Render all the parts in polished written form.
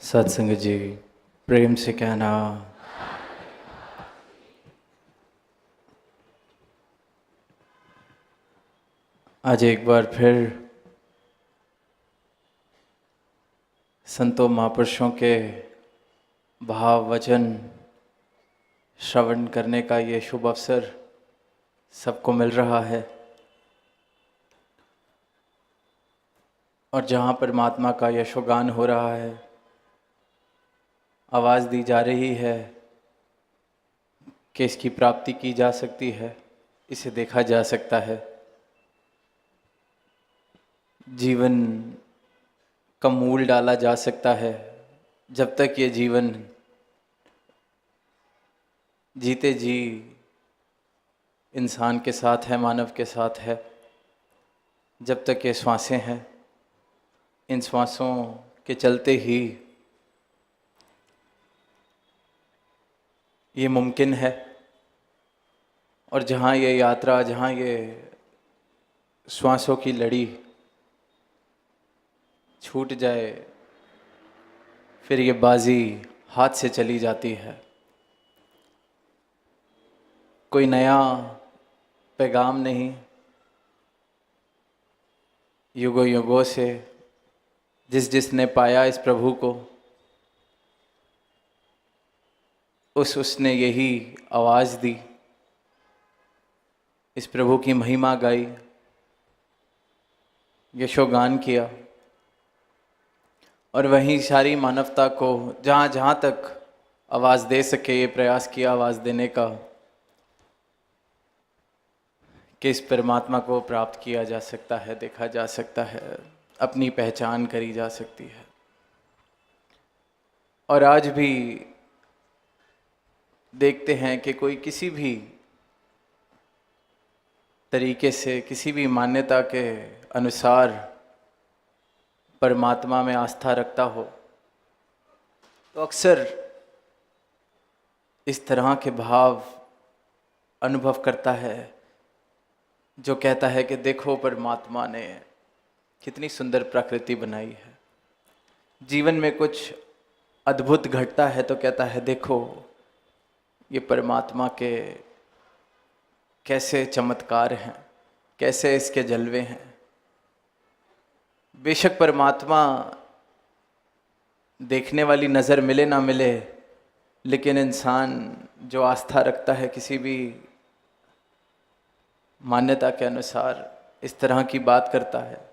सत्संग जी, प्रेम से कहना आज एक बार फिर संतों महापुरुषों के भाव वचन श्रवण करने का ये शुभ अवसर सबको मिल रहा है। और जहाँ परमात्मा का यशोगान हो रहा है, आवाज़ दी जा रही है कि इसकी प्राप्ति की जा सकती है, इसे देखा जा सकता है। जीवन का मूल डाला जा सकता है जब तक ये जीवन जीते जी इंसान के साथ है, मानव के साथ है। जब तक ये श्वासें हैं, इन श्वासों के चलते ही ये मुमकिन है। और जहाँ ये यात्रा, जहाँ ये श्वासों की लड़ी छूट जाए, फिर ये बाजी हाथ से चली जाती है। कोई नया पैगाम नहीं, युगों युगों से जिसने पाया इस प्रभु को, उसने यही आवाज़ दी, इस प्रभु की महिमा गाई, यशोगान किया। और वहीं सारी मानवता को जहाँ जहाँ तक आवाज़ दे सके ये प्रयास किया आवाज़ देने का, कि इस परमात्मा को प्राप्त किया जा सकता है, देखा जा सकता है, अपनी पहचान करी जा सकती है। और आज भी देखते हैं कि कोई किसी भी तरीके से, किसी भी मान्यता के अनुसार परमात्मा में आस्था रखता हो, तो अक्सर इस तरह के भाव अनुभव करता है जो कहता है कि देखो परमात्मा ने कितनी सुंदर प्रकृति बनाई है। जीवन में कुछ अद्भुत घटता है तो कहता है देखो ये परमात्मा के कैसे चमत्कार हैं, कैसे इसके जलवे हैं। बेशक परमात्मा देखने वाली नज़र मिले ना मिले, लेकिन इंसान जो आस्था रखता है किसी भी मान्यता के अनुसार, इस तरह की बात करता है।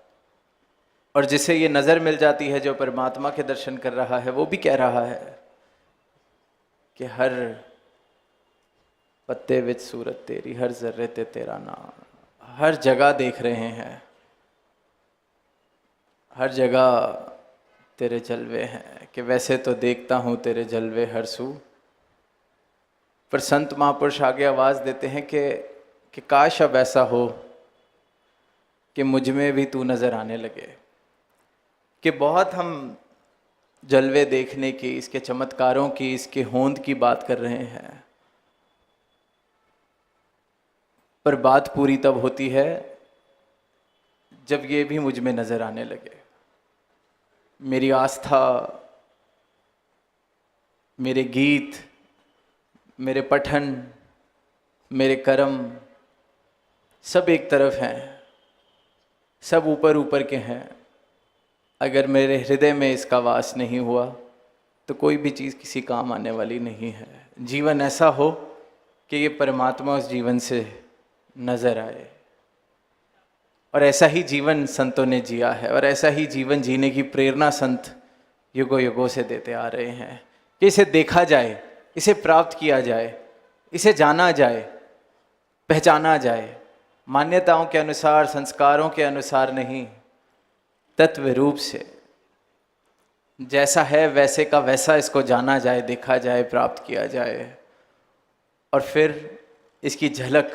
और जिसे ये नज़र मिल जाती है, जो परमात्मा के दर्शन कर रहा है, वो भी कह रहा है कि हर पत्ते विच सूरत तेरी, हर जर्रे ते तेरा नाम। हर जगह देख रहे हैं, हर जगह तेरे जलवे हैं, कि वैसे तो देखता हूँ तेरे जलवे हर सू। पर संत महापुरुष आगे आवाज़ देते हैं कि काश अब ऐसा हो कि मुझ में भी तू नज़र आने लगे। कि बहुत हम जलवे देखने की, इसके चमत्कारों की, इसके होंद की बात कर रहे हैं, पर बात पूरी तब होती है जब ये भी मुझ में नज़र आने लगे। मेरी आस्था, मेरे गीत, मेरे पठन, मेरे कर्म सब एक तरफ हैं, सब ऊपर ऊपर के हैं। अगर मेरे हृदय में इसका वास नहीं हुआ तो कोई भी चीज़ किसी काम आने वाली नहीं है। जीवन ऐसा हो कि ये परमात्मा उस जीवन से नज़र आए। और ऐसा ही जीवन संतों ने जिया है, और ऐसा ही जीवन जीने की प्रेरणा संत युगों युगों से देते आ रहे हैं कि इसे देखा जाए, इसे प्राप्त किया जाए, इसे जाना जाए, पहचाना जाए। मान्यताओं के अनुसार, संस्कारों के अनुसार नहीं, तत्व रूप से जैसा है वैसे का वैसा इसको जाना जाए, देखा जाए, प्राप्त किया जाए। और फिर इसकी झलक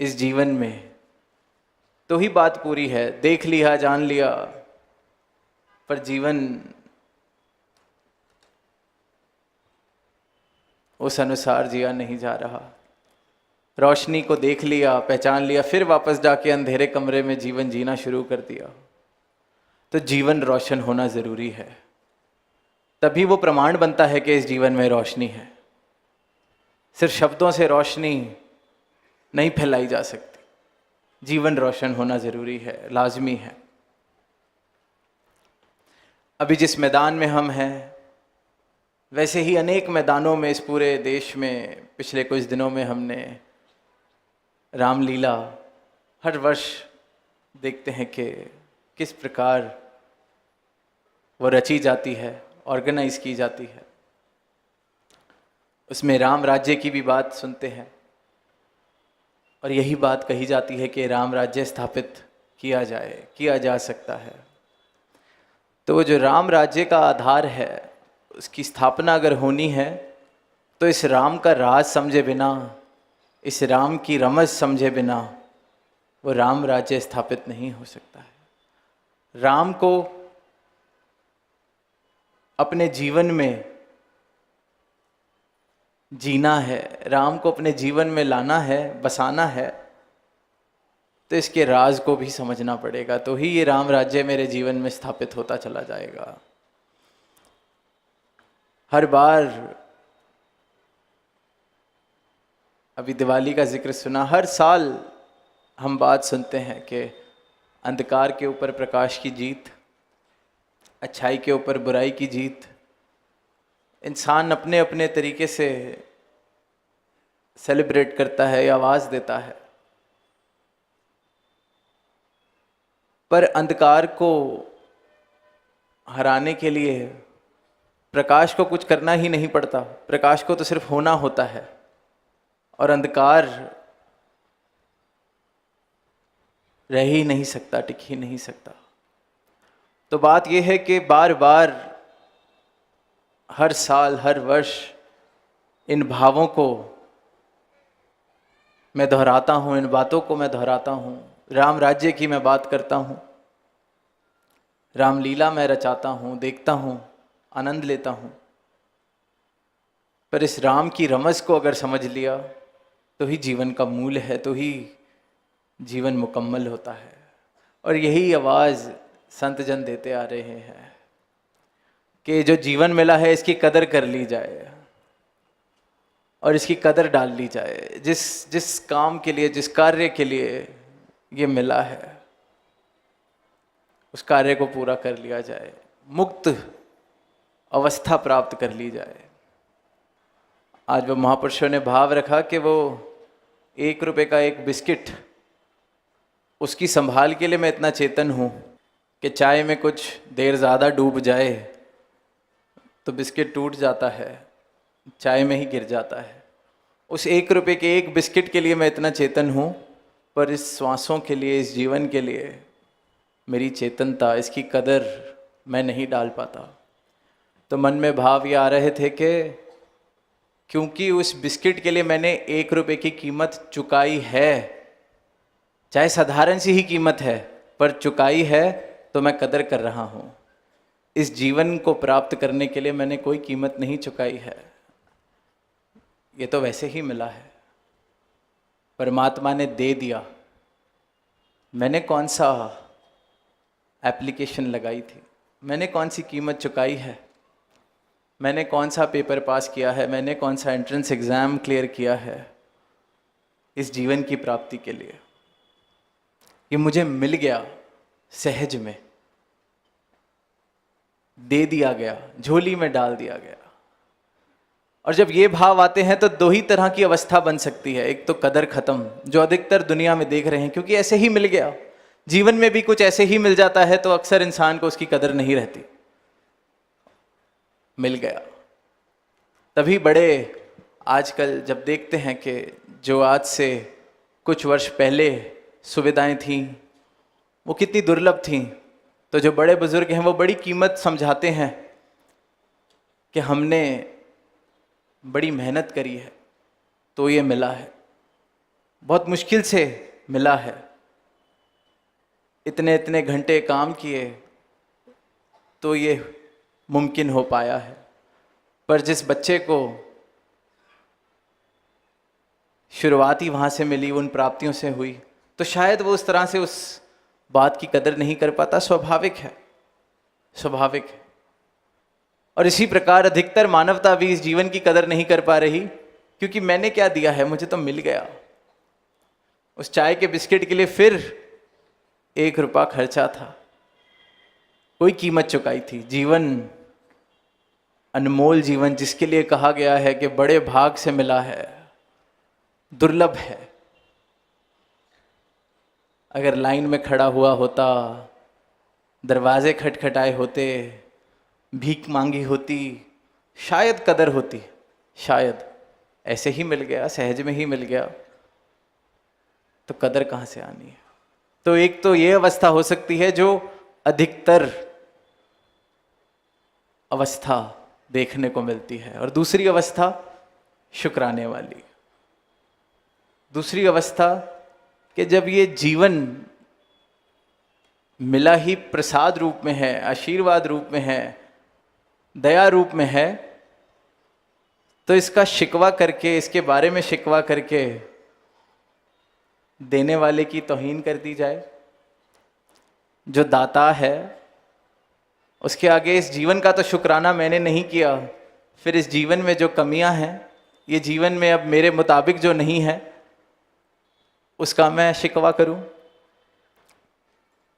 इस जीवन में तो ही बात पूरी है। देख लिया, जान लिया, पर जीवन उस अनुसार जिया नहीं जा रहा। रोशनी को देख लिया, पहचान लिया, फिर वापस जाके अंधेरे कमरे में जीवन जीना शुरू कर दिया। तो जीवन रोशन होना ज़रूरी है, तभी वो प्रमाण बनता है कि इस जीवन में रोशनी है। सिर्फ शब्दों से रोशनी नहीं फैलाई जा सकती, जीवन रोशन होना ज़रूरी है, लाजमी है। अभी जिस मैदान में हम हैं, वैसे ही अनेक मैदानों में इस पूरे देश में पिछले कुछ दिनों में हमने रामलीला हर वर्ष देखते हैं कि किस प्रकार वो रची जाती है, ऑर्गेनाइज की जाती है। उसमें राम राज्य की भी बात सुनते हैं और यही बात कही जाती है कि राम राज्य स्थापित किया जाए, किया जा सकता है। तो वो जो राम राज्य का आधार है, उसकी स्थापना अगर होनी है तो इस राम का राज समझे बिना, इस राम की रमज समझे बिना वो राम राज्य स्थापित नहीं हो सकता है। राम को अपने जीवन में जीना है, राम को अपने जीवन में लाना है, बसाना है, तो इसके राज को भी समझना पड़ेगा, तो ही ये राम राज्य मेरे जीवन में स्थापित होता चला जाएगा। हर बार अभी दिवाली का जिक्र सुना, हर साल हम बात सुनते हैं कि अंधकार के ऊपर प्रकाश की जीत, अच्छाई के ऊपर बुराई की जीत। इंसान अपने अपने तरीके से सेलिब्रेट करता है या आवाज़ देता है, पर अंधकार को हराने के लिए प्रकाश को कुछ करना ही नहीं पड़ता, प्रकाश को तो सिर्फ होना होता है, और अंधकार रह ही नहीं सकता, टिक ही नहीं सकता। तो बात यह है कि बार बार हर साल, हर वर्ष इन भावों को मैं दोहराता हूँ, इन बातों को मैं दोहराता हूँ। राम राज्य की मैं बात करता हूँ, रामलीला मैं रचाता हूँ, देखता हूँ, आनंद लेता हूँ, पर इस राम की रमज को अगर समझ लिया तो ही जीवन का मूल है, तो ही जीवन मुकम्मल होता है। और यही आवाज़ संत जन देते आ रहे हैं कि जो जीवन मिला है इसकी कदर कर ली जाए और इसकी कदर डाल ली जाए। जिस काम के लिए, जिस कार्य के लिए ये मिला है, उस कार्य को पूरा कर लिया जाए, मुक्त अवस्था प्राप्त कर ली जाए। आज वो महापुरुषों ने भाव रखा कि वो 1 रुपये का एक बिस्किट, उसकी संभाल के लिए मैं इतना चेतन हूँ कि चाय में कुछ देर ज़्यादा डूब जाए तो बिस्किट टूट जाता है, चाय में ही गिर जाता है। उस 1 रुपये के एक बिस्किट के लिए मैं इतना चेतन हूँ, पर इस श्वासों के लिए, इस जीवन के लिए मेरी चेतनता, इसकी कदर मैं नहीं डाल पाता। तो मन में भाव ये आ रहे थे कि क्योंकि उस बिस्किट के लिए मैंने 1 रुपये की कीमत चुकाई है, चाहे साधारण सी ही कीमत है, पर चुकाई है, तो मैं कदर कर रहा हूँ। इस जीवन को प्राप्त करने के लिए मैंने कोई कीमत नहीं चुकाई है, ये तो वैसे ही मिला है, परमात्मा ने दे दिया। मैंने कौन सा एप्लीकेशन लगाई थी, मैंने कौन सी कीमत चुकाई है, मैंने कौन सा पेपर पास किया है, मैंने कौन सा एंट्रेंस एग्ज़ाम क्लियर किया है इस जीवन की प्राप्ति के लिए। ये मुझे मिल गया, सहज में दे दिया गया, झोली में डाल दिया गया। और जब ये भाव आते हैं तो 2 ही तरह की अवस्था बन सकती है। एक तो कदर खत्म, जो अधिकतर दुनिया में देख रहे हैं, क्योंकि ऐसे ही मिल गया। जीवन में भी कुछ ऐसे ही मिल जाता है तो अक्सर इंसान को उसकी कदर नहीं रहती। मिल गया, तभी बड़े आजकल जब देखते हैं कि जो आज से कुछ वर्ष पहले सुविधाएं थीं वो कितनी दुर्लभ थीं, तो जो बड़े बुजुर्ग हैं वो बड़ी कीमत समझाते हैं कि हमने बड़ी मेहनत करी है तो ये मिला है, बहुत मुश्किल से मिला है, इतने इतने घंटे काम किए तो ये मुमकिन हो पाया है। पर जिस बच्चे को शुरुआती वहाँ से मिली, उन प्राप्तियों से हुई, तो शायद वो उस तरह से उस बात की कदर नहीं कर पाता। स्वाभाविक है, स्वाभाविक है। और इसी प्रकार अधिकतर मानवता भी इस जीवन की कदर नहीं कर पा रही, क्योंकि मैंने क्या दिया है, मुझे तो मिल गया। उस चाय के बिस्किट के लिए फिर 1 रुपया खर्चा था, कोई कीमत चुकाई थी। जीवन, अनमोल जीवन, जिसके लिए कहा गया है कि बड़े भाग से मिला है, दुर्लभ है। अगर लाइन में खड़ा हुआ होता, दरवाजे खटखटाए होते, भीख मांगी होती, शायद कदर होती, शायद। ऐसे ही मिल गया, सहज में ही मिल गया, तो कदर कहाँ से आनी है। तो एक तो ये अवस्था हो सकती है जो अधिकतर अवस्था देखने को मिलती है, और दूसरी अवस्था शुक्राने वाली। दूसरी अवस्था कि जब ये जीवन मिला ही प्रसाद रूप में है, आशीर्वाद रूप में है, दया रूप में है, तो इसका शिकवा करके, इसके बारे में शिकवा करके देने वाले की तौहीन कर दी जाए। जो दाता है उसके आगे इस जीवन का तो शुक्राना मैंने नहीं किया, फिर इस जीवन में जो कमियां हैं, ये जीवन में अब मेरे मुताबिक जो नहीं है, उसका मैं शिकवा करूं।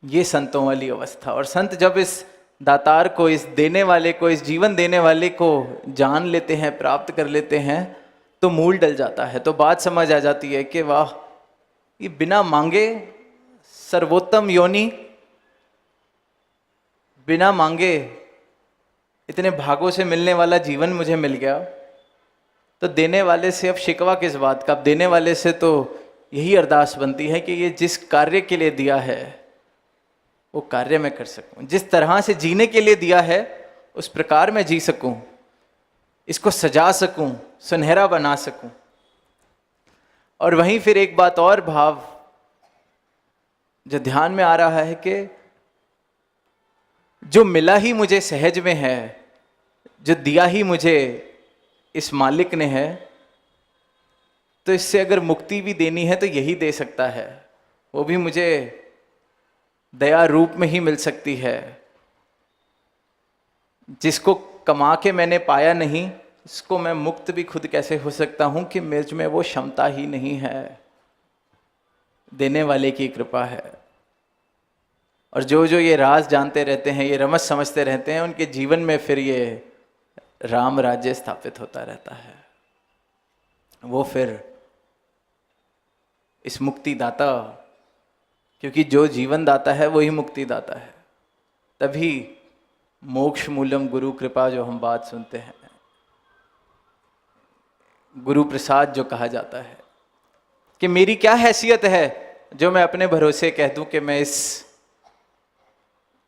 ये संतों वाली अवस्था। और संत जब इस दातार को, इस देने वाले को, इस जीवन देने वाले को जान लेते हैं, प्राप्त कर लेते हैं, तो मूल डल जाता है। तो बात समझ आ जाती है कि वाह, ये बिना मांगे सर्वोत्तम योनि, बिना मांगे इतने भागों से मिलने वाला जीवन मुझे मिल गया। तो देने वाले से अब शिकवा किस बात का। अब देने वाले से तो यही अरदास बनती है कि ये जिस कार्य के लिए दिया है वो कार्य मैं कर सकूं, जिस तरह से जीने के लिए दिया है उस प्रकार मैं जी सकूं, इसको सजा सकूं, सुनहरा बना सकूं। और वहीं फिर एक बात और भाव जो ध्यान में आ रहा है कि जो मिला ही मुझे सहज में है, जो दिया ही मुझे इस मालिक ने है, तो इससे अगर मुक्ति भी देनी है तो यही दे सकता है। वो भी मुझे दया रूप में ही मिल सकती है। जिसको कमा के मैंने पाया नहीं, इसको मैं मुक्त भी खुद कैसे हो सकता हूं कि मुझ में वो क्षमता ही नहीं है। देने वाले की कृपा है। और जो जो ये राज जानते रहते हैं, ये रमज समझते रहते हैं, उनके जीवन में फिर ये राम राज्य स्थापित होता रहता है। वो फिर इस मुक्ति दाता, क्योंकि जो जीवन दाता है वही मुक्ति दाता है। तभी मोक्ष मूलम गुरु कृपा जो हम बात सुनते हैं, गुरु प्रसाद जो कहा जाता है, कि मेरी क्या हैसियत है जो मैं अपने भरोसे कह दूं कि मैं इस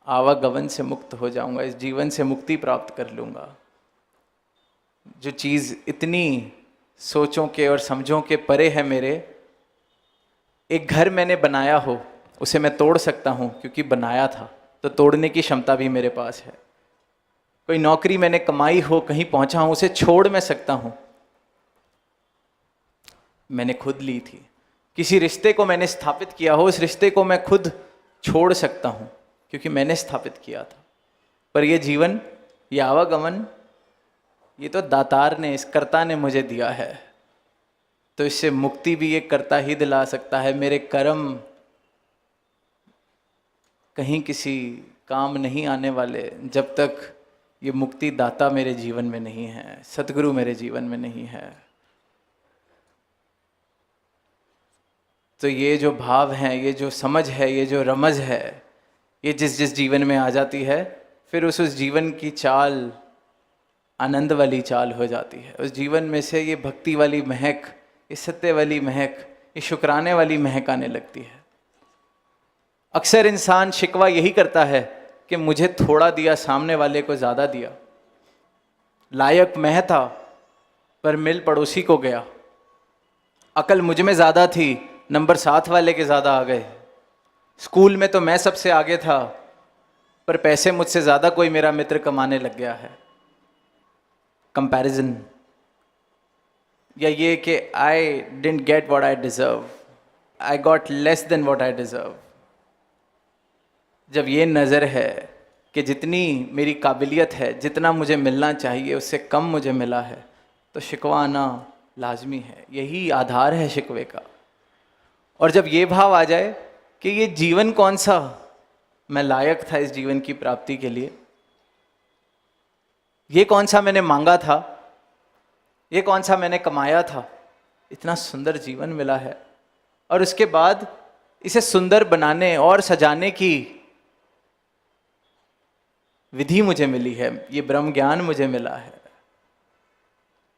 आवागमन से मुक्त हो जाऊंगा, इस जीवन से मुक्ति प्राप्त कर लूंगा। जो चीज़ इतनी सोचों के और समझों के परे है मेरे। एक घर मैंने बनाया हो, उसे मैं तोड़ सकता हूं क्योंकि बनाया था, तो तोड़ने की क्षमता भी मेरे पास है। कोई नौकरी मैंने कमाई हो, कहीं पहुंचा हूं, उसे छोड़ मैं सकता हूं, मैंने खुद ली थी। किसी रिश्ते को मैंने स्थापित किया हो, उस रिश्ते को मैं खुद छोड़ सकता हूं क्योंकि मैंने स्थापित किया था। पर यह जीवन, ये आवागमन, ये तो दातार ने, इस कर्ता ने मुझे दिया है। तो इससे मुक्ति भी एक कर्ता ही दिला सकता है। मेरे कर्म कहीं किसी काम नहीं आने वाले जब तक ये मुक्ति दाता मेरे जीवन में नहीं है, सतगुरु मेरे जीवन में नहीं है। तो ये जो भाव हैं, ये जो समझ है, ये जो रमज है, ये जिस जिस जीवन में आ जाती है, फिर उस जीवन की चाल आनंद वाली चाल हो जाती है। उस जीवन में से ये भक्ति वाली महक, ये सत्य वाली महक, ये शुक्राने वाली महक आने लगती है। अक्सर इंसान शिकवा यही करता है कि मुझे थोड़ा दिया, सामने वाले को ज़्यादा दिया। लायक मैं था पर मिल पड़ोसी को गया। अकल मुझ में ज़्यादा थी, नंबर साथ वाले के ज़्यादा आ गए। स्कूल में तो मैं सबसे आगे था, पर पैसे मुझसे ज़्यादा कोई मेरा मित्र कमाने लग गया है। कंपैरिजन, या ये कि I didn't get what I deserve, I got less than what I deserve. जब ये नज़र है कि जितनी मेरी काबिलियत है, जितना मुझे मिलना चाहिए उससे कम मुझे मिला है, तो शिकवा आना लाजमी है। यही आधार है शिकवे का। और जब ये भाव आ जाए कि ये जीवन कौन सा मैं लायक था इस जीवन की प्राप्ति के लिए, ये कौन सा मैंने मांगा था, ये कौन सा मैंने कमाया था, इतना सुंदर जीवन मिला है, और उसके बाद इसे सुंदर बनाने और सजाने की विधि मुझे मिली है, ये ब्रह्म ज्ञान मुझे मिला है,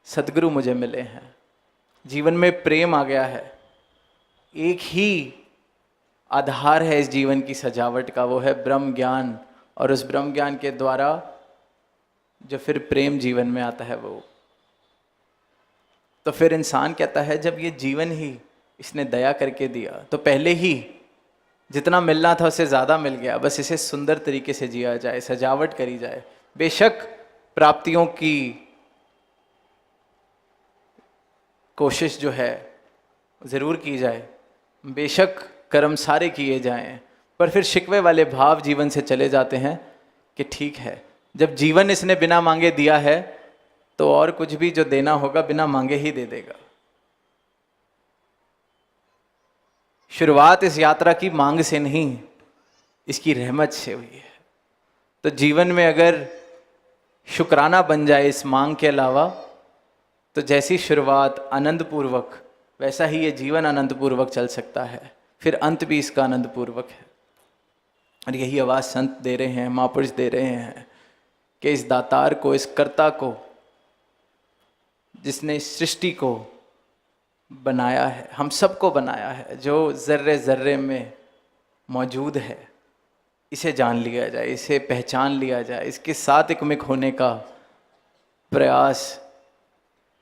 सद्गुरु मुझे मिले हैं, जीवन में प्रेम आ गया है। एक ही आधार है इस जीवन की सजावट का, वो है ब्रह्म ज्ञान। और उस ब्रह्म ज्ञान के द्वारा जो फिर प्रेम जीवन में आता है, वो तो फिर इंसान कहता है जब ये जीवन ही इसने दया करके दिया, तो पहले ही जितना मिलना था उससे ज़्यादा मिल गया, बस इसे सुंदर तरीके से जिया जाए, सजावट करी जाए। बेशक प्राप्तियों की कोशिश जो है ज़रूर की जाए, बेशक कर्म सारे किए जाएं, पर फिर शिकवे वाले भाव जीवन से चले जाते हैं कि ठीक है, जब जीवन इसने बिना मांगे दिया है तो और कुछ भी जो देना होगा बिना मांगे ही दे देगा। शुरुआत इस यात्रा की मांग से नहीं, इसकी रहमत से हुई है। तो जीवन में अगर शुक्राना बन जाए इस मांग के अलावा, तो जैसी शुरुआत आनंदपूर्वक, वैसा ही ये जीवन आनंदपूर्वक चल सकता है, फिर अंत भी इसका आनंदपूर्वक है। और यही आवाज़ संत दे रहे हैं, महापुरुष दे रहे हैं कि इस दातार को, इस कर्ता को, जिसने सृष्टि को बनाया है, हम सबको बनाया है, जो ज़र्रे ज़र्रे में मौजूद है, इसे जान लिया जाए, इसे पहचान लिया जाए, इसके साथ एकमिक होने का प्रयास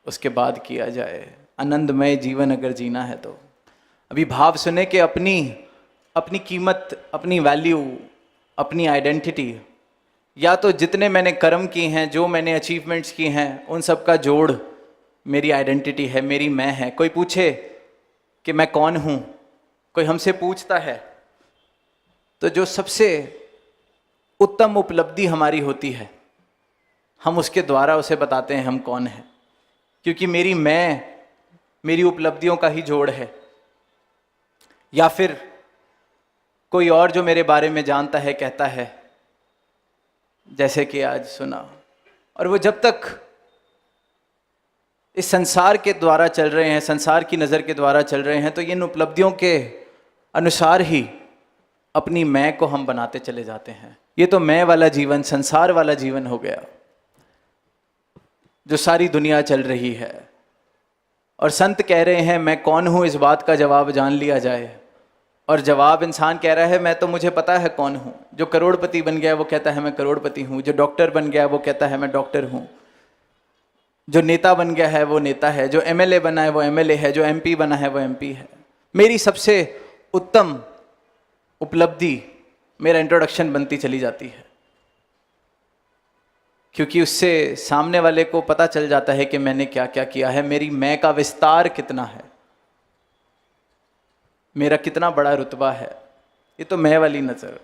उसके बाद किया जाए। आनंदमय जीवन अगर जीना है तो अभी भाव सुने कि अपनी कीमत, अपनी वैल्यू, अपनी आइडेंटिटी, या तो जितने मैंने कर्म किए हैं, जो मैंने अचीवमेंट्स किए हैं, उन सब का जोड़ मेरी आइडेंटिटी है, मेरी मैं है। कोई पूछे कि मैं कौन हूँ, कोई हमसे पूछता है, तो जो सबसे उत्तम उपलब्धि हमारी होती है, हम उसके द्वारा उसे बताते हैं हम कौन हैं, क्योंकि मेरी मैं मेरी उपलब्धियों का ही जोड़ है। या फिर कोई और जो मेरे बारे में जानता है कहता है, जैसे कि आज सुना, और वो जब तक इस संसार के द्वारा चल रहे हैं, संसार की नज़र के द्वारा चल रहे हैं, तो इन उपलब्धियों के अनुसार ही अपनी मैं को हम बनाते चले जाते हैं। ये तो मैं वाला जीवन, संसार वाला जीवन हो गया जो सारी दुनिया चल रही है। और संत कह रहे हैं मैं कौन हूँ, इस बात का जवाब जान लिया जाए। और जवाब इंसान कह रहा है मैं तो, मुझे पता है कौन हूँ। जो करोड़पति बन गया वो कहता है मैं करोड़पति हूँ, जो डॉक्टर बन गया वो कहता है मैं डॉक्टर हूँ, जो नेता बन गया है वो नेता है, जो एमएलए बना है वो एमएलए है, जो एमपी बना है वो एमपी है। मेरी सबसे उत्तम उपलब्धि, मेरा इंट्रोडक्शन बनती चली जाती है, क्योंकि उससे सामने वाले को पता चल जाता है कि मैंने क्या क्या किया है, मेरी मैं का विस्तार कितना है, मेरा कितना बड़ा रुतबा है। ये तो मैं वाली नज़र।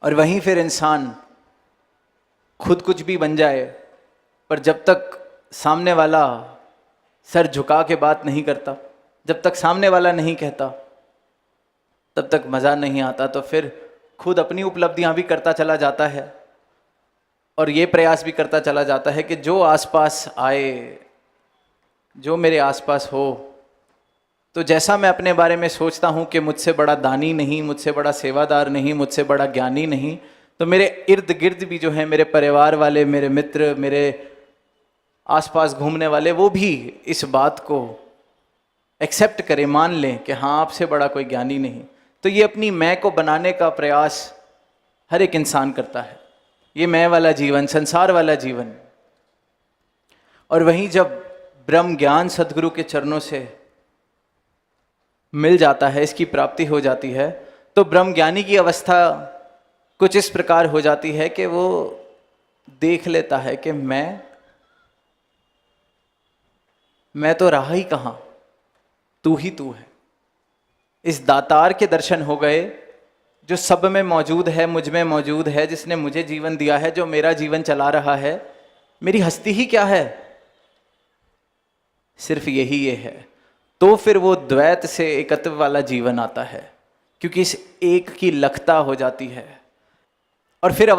और वहीं फिर इंसान खुद कुछ भी बन जाए, पर जब तक सामने वाला सर झुका के बात नहीं करता, जब तक सामने वाला नहीं कहता, तब तक मज़ा नहीं आता। तो फिर खुद अपनी उपलब्धियां भी करता चला जाता है, और ये प्रयास भी करता चला जाता है कि जो आसपास आए, जो मेरे आसपास हो, तो जैसा मैं अपने बारे में सोचता हूँ कि मुझसे बड़ा दानी नहीं, मुझसे बड़ा सेवादार नहीं, मुझसे बड़ा ज्ञानी नहीं, तो मेरे इर्द गिर्द भी जो है, मेरे परिवार वाले, मेरे मित्र, मेरे आसपास घूमने वाले, वो भी इस बात को एक्सेप्ट करें, मान लें कि हाँ आपसे बड़ा कोई ज्ञानी नहीं। तो ये अपनी मैं को बनाने का प्रयास हर एक इंसान करता है, ये मैं वाला जीवन, संसार वाला जीवन। और वहीं जब ब्रह्म ज्ञान सद्गुरु के चरणों से मिल जाता है, इसकी प्राप्ति हो जाती है, तो ब्रह्म ज्ञानी की अवस्था कुछ इस प्रकार हो जाती है कि वो देख लेता है कि मैं तो रहा ही कहाँ, तू ही तू है। इस दातार के दर्शन हो गए जो सब में मौजूद है, मुझ में मौजूद है, जिसने मुझे जीवन दिया है, जो मेरा जीवन चला रहा है, मेरी हस्ती ही क्या है? सिर्फ यही ये है। तो फिर वो द्वैत से एकत्व वाला जीवन आता है, क्योंकि इस एक की लखता हो जाती है। और फिर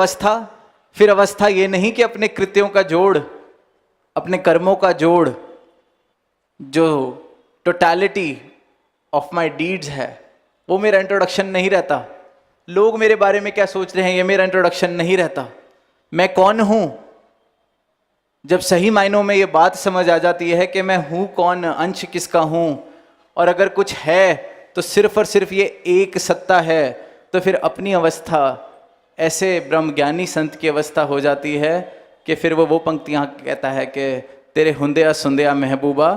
अवस्था ये नहीं कि अपने कृत्यों का जोड़, अपने कर्मों का जोड़, जो टोटलिटी ऑफ माई डीड्स है, वो मेरा इंट्रोडक्शन नहीं रहता। लोग मेरे बारे में क्या सोच रहे हैं, ये मेरा इंट्रोडक्शन नहीं रहता। मैं कौन हूं, जब सही मायनों में ये बात समझ आ जाती है कि मैं हूं कौन, अंश किसका हूं, और अगर कुछ है तो सिर्फ और सिर्फ ये एक सत्ता है, तो फिर अपनी अवस्था ऐसे ब्रह्मज्ञानी संत की अवस्था हो जाती है कि फिर वो पंक्तियां कहता है कि तेरे हुंदिया सुंदिया महबूबा,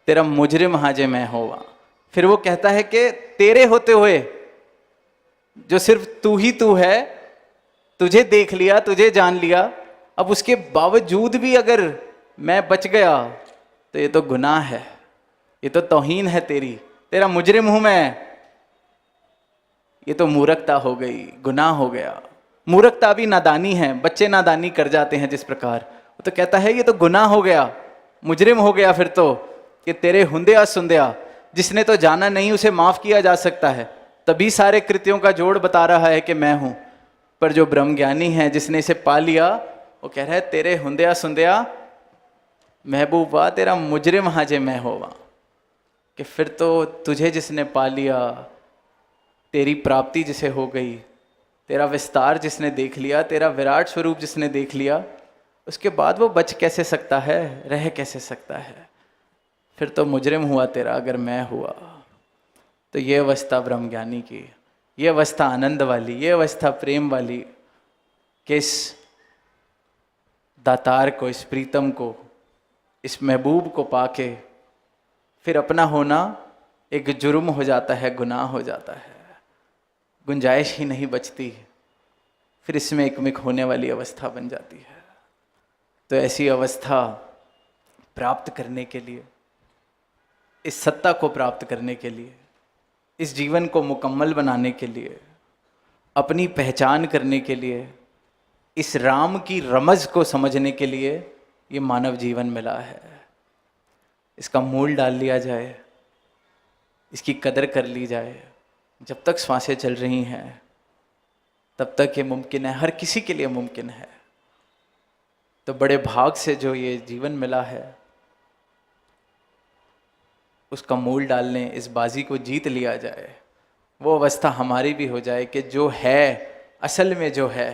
तेरा मुजरिम हाजे मैं होवा। फिर वो कहता है कि तेरे होते हुए, जो सिर्फ तू ही तू है, तुझे देख लिया, तुझे जान लिया, अब उसके बावजूद भी अगर मैं बच गया तो ये तो गुनाह है, ये तो तौहीन है तेरी, तेरा मुजरिम हूं मैं। ये तो मूर्खता हो गई, गुनाह हो गया। मूर्खता भी नादानी है, बच्चे नादानी कर जाते हैं जिस प्रकार, वो तो कहता है ये तो गुनाह हो गया, मुजरिम हो गया। फिर तो कि तेरे हुंदिया सुंदिया, जिसने तो जाना नहीं उसे माफ किया जा सकता है, तभी सारे कृत्यों का जोड़ बता रहा है कि मैं हूं। पर जो ब्रह्मज्ञानी है, जिसने इसे पा लिया, वो कह रहा है तेरे हुंदिया सुंदिया महबूबा, तेरा मुजरिम हाजे मैं होवा। कि फिर तो तुझे जिसने पा लिया, तेरी प्राप्ति जिसे हो गई, तेरा विस्तार जिसने देख लिया, तेरा विराट स्वरूप जिसने देख लिया, उसके बाद वो बच कैसे सकता है, रह कैसे सकता है? फिर तो मुजरिम हुआ तेरा अगर मैं हुआ। तो ये अवस्था ब्रह्मज्ञानी की, ये अवस्था आनंद वाली, ये अवस्था प्रेम वाली, कि इस दातार को, इस प्रीतम को, इस महबूब को पाके फिर अपना होना एक जुर्म हो जाता है, गुनाह हो जाता है, गुंजाइश ही नहीं बचती, फिर इसमें एकमिक होने वाली अवस्था बन जाती है। तो ऐसी अवस्था प्राप्त करने के लिए, इस सत्ता को प्राप्त करने के लिए, इस जीवन को मुकम्मल बनाने के लिए, अपनी पहचान करने के लिए, इस राम की रमज को समझने के लिए ये मानव जीवन मिला है। इसका मूल डाल लिया जाए, इसकी कदर कर ली जाए। जब तक श्वासें चल रही हैं तब तक ये मुमकिन है, हर किसी के लिए मुमकिन है। तो बड़े भाग से जो ये जीवन मिला है, उसका मूल डालने, इस बाजी को जीत लिया जाए, वो अवस्था हमारी भी हो जाए कि जो है, असल में जो है,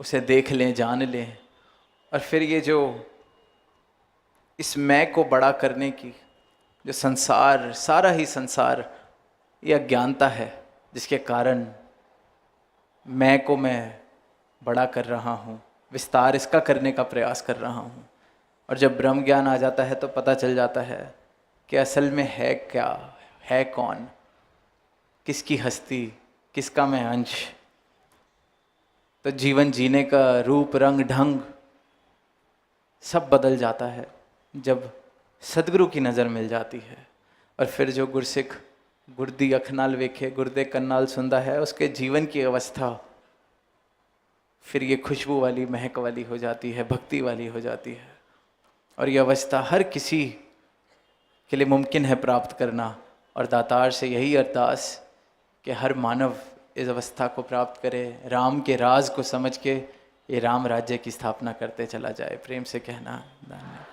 उसे देख लें, जान लें। और फिर ये जो इस मैं को बड़ा करने की जो संसार, सारा ही संसार ये अज्ञानता है, जिसके कारण मैं को मैं बड़ा कर रहा हूँ, विस्तार इसका करने का प्रयास कर रहा हूँ। और जब ब्रह्म ज्ञान आ जाता है तो पता चल जाता है कि असल में है क्या, है कौन, किसकी हस्ती, किसका मैं अंश। तो जीवन जीने का रूप, रंग, ढंग सब बदल जाता है जब सदगुरु की नज़र मिल जाती है। और फिर जो गुरसिख गुरदी अख नाल वेखे, गुरदे कन्नाल सुनता है, उसके जीवन की अवस्था फिर ये खुशबू वाली, महक वाली हो जाती है, भक्ति वाली हो जाती है। और ये अवस्था हर किसी के लिए मुमकिन है प्राप्त करना। और दातार से यही अरदास कि हर मानव इस अवस्था को प्राप्त करे, राम के राज को समझ के ये राम राज्य की स्थापना करते चला जाए। प्रेम से कहना धन्यवाद।